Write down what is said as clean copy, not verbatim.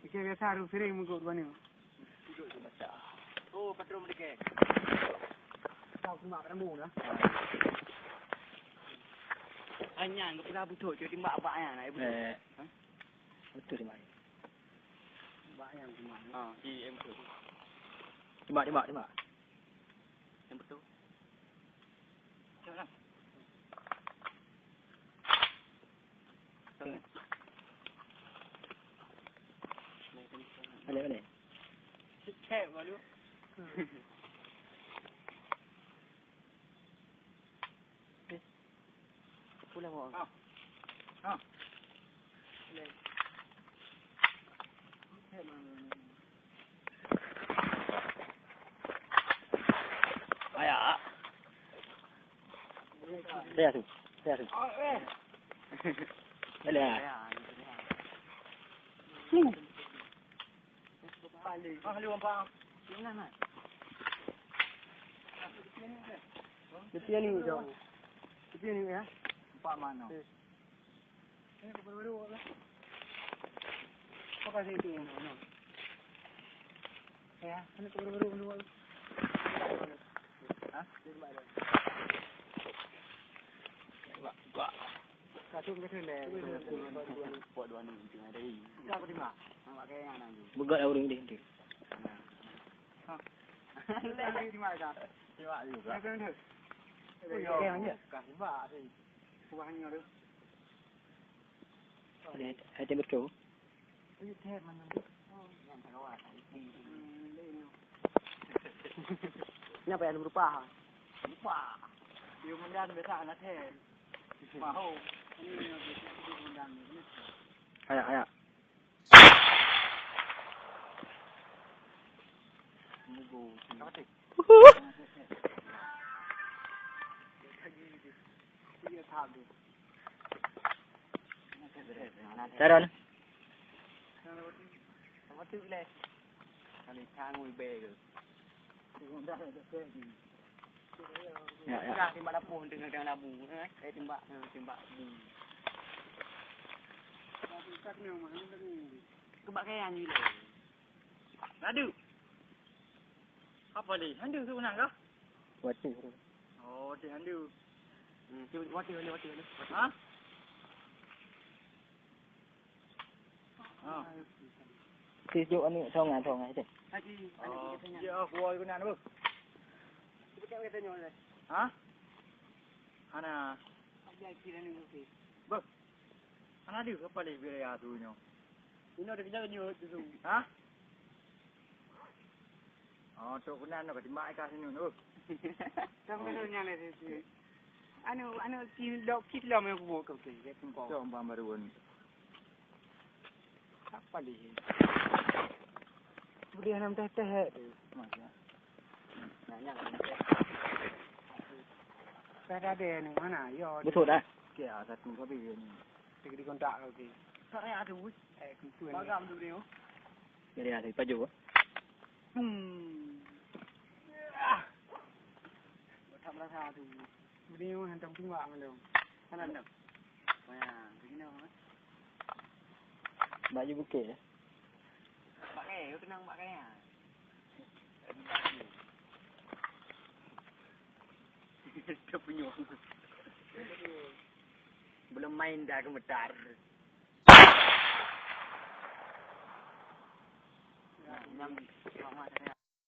Ikan biasa harus sering mengikut mana? Duduk tu macam. Oh, patron mereka. Kau cuma rambut lah. Hanya nggak pernah betul dia timbak abaknya nak betul. Betul timbak. Timbak yang cuma. Di betul. Timbak. Yang betul. Jangan. Boleh. Cek malu. Pulang mau. Boleh. Cek malu. Ayak. Saya tu. Boleh. Ahli wampang. Jangan. Tepi ni jauh. Tepi ni ya. Pak mana? Ini baru lah. Kau kasih itu. Ya, ini baru dulu. Hah? Gua. Satu ke sini. Buat dua ni tengah dari. Siapa di mana? Nampak kayak yang nanti. Begat lah orang ni. Lagi di mana? Tengok juga. Yang tu. Yang ni. Kasih bak ni. Buahnya tu. Ada betul. Ini teh mana? Yang terawat. Kenapa yang berupa? Lupa. Dia mendan biasa anak teh. Mau. Ini mendan. Ayak. Mugo. Apa tu? Dia tahu. Taran. Apa tu le? Kali ngui be ke. Ya. Dah timbak dapur dengan labu kan. Timbak bu. Kebak kayan ni le. Ngadu. Apa ni? Handu tu nak ke? Wati. Oh, dia handu. Wati. Ha? Tijuk ni thongai tu. Lagi Oh, dia buat guna apa? kita tanya oleh. Ha? Ana. Dia kira ni mesti. Bak. Ana dia apa ni biaya tu nyo? Ini ada kita ni tu. Ha? Oh, tu guna nak timbak kat sini tu. Sampai tu nyala tu. Anu kilo me buat kau tu. Dia tumpah. Tu umpam baruan. Apa ni? Dia nam teh Macam. Saya ada ni mana? Yo. Betul dah. Kia satu tapi ni. Di kontak okey. Tak ada tu. Kumpul. Bagam tu dia. Jadi ada baju. Thầm ra tu. Video hantam timbak malu. Kanan dah. Wah, begini apa? Baju bukit. Pakai, kau kenang pakai ya. Dia punya. Belum main dah gemetar. Nyam,